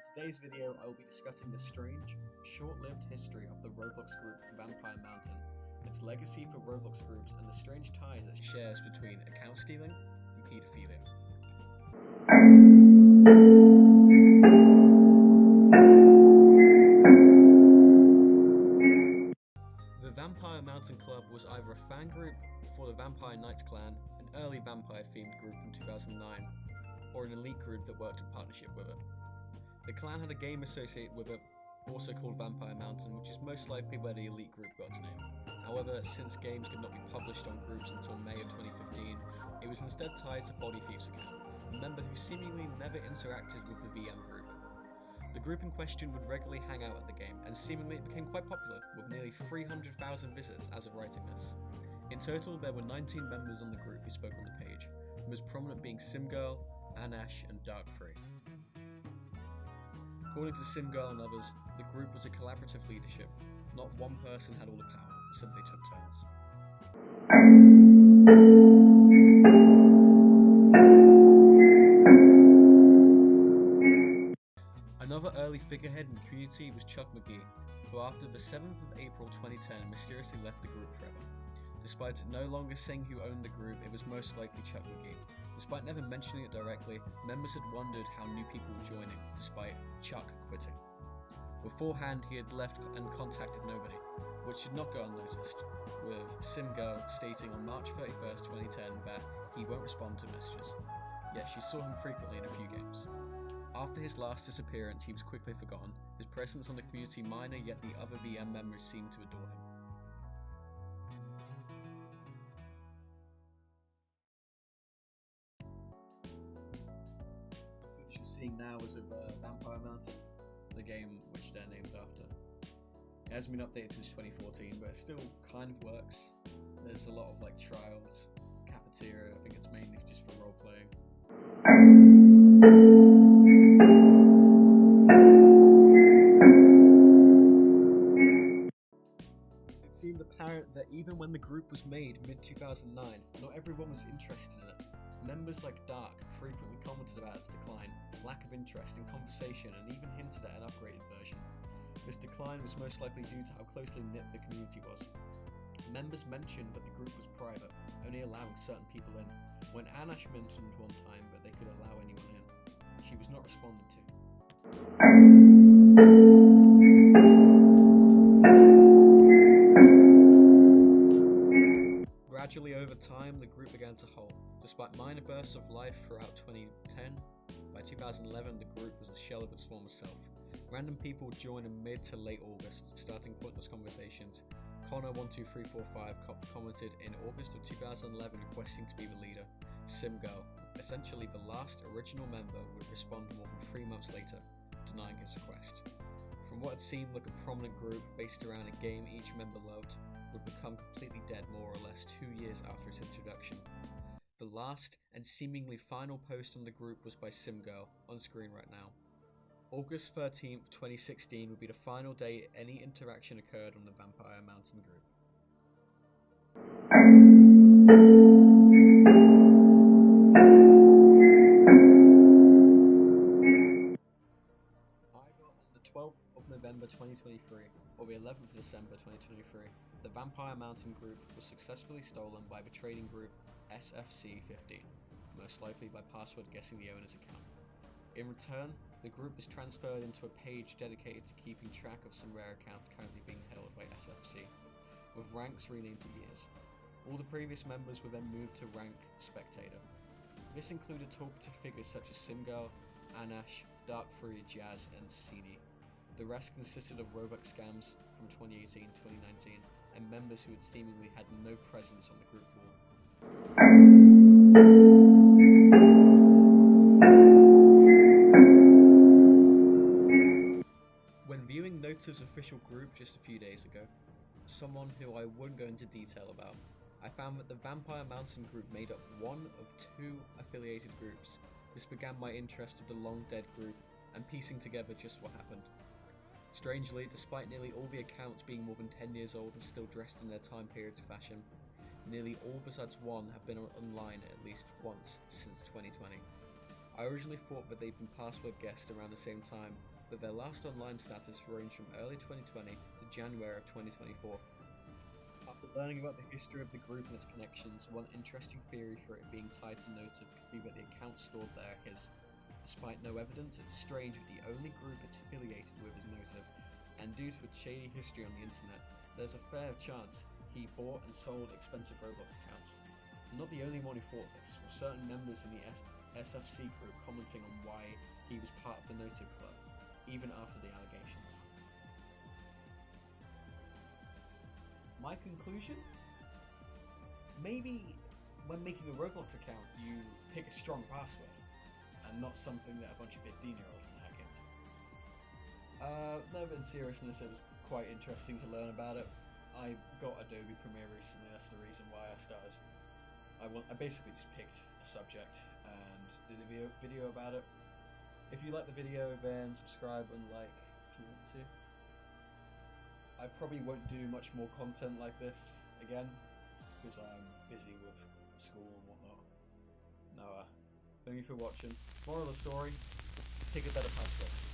today's video, I will be discussing the strange, short-lived history of the Roblox group Vampire Mountain, its legacy for Roblox groups, and the strange ties it shares between account stealing and pedophilia. The Vampire Mountain Club was either a fan group for the Vampire Knights clan, an early vampire-themed group in 2009, or an elite group that worked in partnership with it. The clan had a game associated with it, also called Vampire Mountain, which is most likely where the elite group got its name. However, since games could not be published on groups until May of 2015, it was instead tied to Body Thief's account, a member who seemingly never interacted with the VM group. The group in question would regularly hang out at the game, and seemingly it became quite popular, with nearly 300,000 visits as of writing this. In total, there were 19 members on the group who spoke on the page, the most prominent being Simgirl, Anash, and Darkfree. According to Simgirl and others, the group was a collaborative leadership. Not one person had all the power, it simply took turns. Another early figurehead in the community was Chuck McGee, who after the 7th of April 2010 mysteriously left the group forever. Despite it no longer saying who owned the group, it was most likely Chuck McGee. Despite never mentioning it directly, members had wondered how new people were joining, despite Chuck quitting. Beforehand, he had left and contacted nobody, which did not go unnoticed, with Simgirl stating on March 31st, 2010 that he won't respond to messages, yet she saw him frequently in a few games. After his last disappearance, he was quickly forgotten, his presence on the community minor, yet the other VM members seemed to adore him. You're seeing now is of Vampire Mountain, the game which they're named after. It hasn't been updated since 2014, but it still kind of works. There's a lot of trials, cafeteria. I think it's mainly just for role playing. It seemed apparent that even when the group was made mid-2009, not everyone was interested in it. Members like Dark frequently commented about its decline, lack of interest in conversation, and even hinted at an upgraded version. This decline was most likely due to how closely knit the community was. Members mentioned that the group was private, only allowing certain people in. When Anash mentioned one time that they could allow anyone in, she was not responded to. Gradually over time, the group began to halt. Despite minor bursts of life throughout 2010, by 2011 the group was a shell of its former self. Random people would join in mid to late August, starting pointless conversations. Connor12345 commented in August of 2011 requesting to be the leader. Simgirl, essentially the last original member, would respond more than 3 months later, denying his request. From what had seemed like a prominent group based around a game each member loved, would become completely dead more or less 2 years after its introduction. The last and seemingly final post on the group was by Simgirl, on screen right now. August 13th, 2016 would be the final day any interaction occurred on the Vampire Mountain group. Either on the 12th of November 2023 or the 11th of December 2023, the Vampire Mountain group was successfully stolen by the trading group SFC-15, most likely by password guessing the owner's account. In return, the group was transferred into a page dedicated to keeping track of some rare accounts currently being held by SFC, with ranks renamed to years. All the previous members were then moved to rank Spectator. This included talkative figures such as Simgirl, Anash, Darkfree, Jazz, and Sini. The rest consisted of Robux scams from 2018-2019, and members who had seemingly had no presence on the group wall. When viewing Notive's official group just a few days ago, someone who I won't go into detail about, I found that the Vampire Mountain group made up one of 2 affiliated groups. This began my interest of the long dead group and piecing together just what happened. Strangely, despite nearly all the accounts being more than 10 years old and still dressed in their time period's fashion, nearly all besides one have been online at least once since 2020. I I originally thought that they'd been password guessed around the same time, but their last online status ranged from early 2020 to January of 2024. After learning about the history of the group and its connections, one interesting theory for it being tied to Notive could be that the account stored there is. Despite no evidence, it's strange that the only group it's affiliated with is Notive, and due to its shady history on the internet, there's a fair chance he bought and sold expensive Roblox accounts. I'm not the only one who thought this, with certain members in the SFC group commenting on why he was part of the Notive Club, even after the allegations. My conclusion? Maybe when making a Roblox account, you pick a strong password, and not something that a bunch of 15-year-olds can hack into. No, but in seriousness, it was quite interesting to learn about it. I got Adobe Premiere recently, that's the reason why I started. I basically just picked a subject and did a video about it. If you like the video, then subscribe and like if you want to. I probably won't do much more content like this again, because I'm busy with school and whatnot. No, thank you for watching. Moral of the story, pick a better password.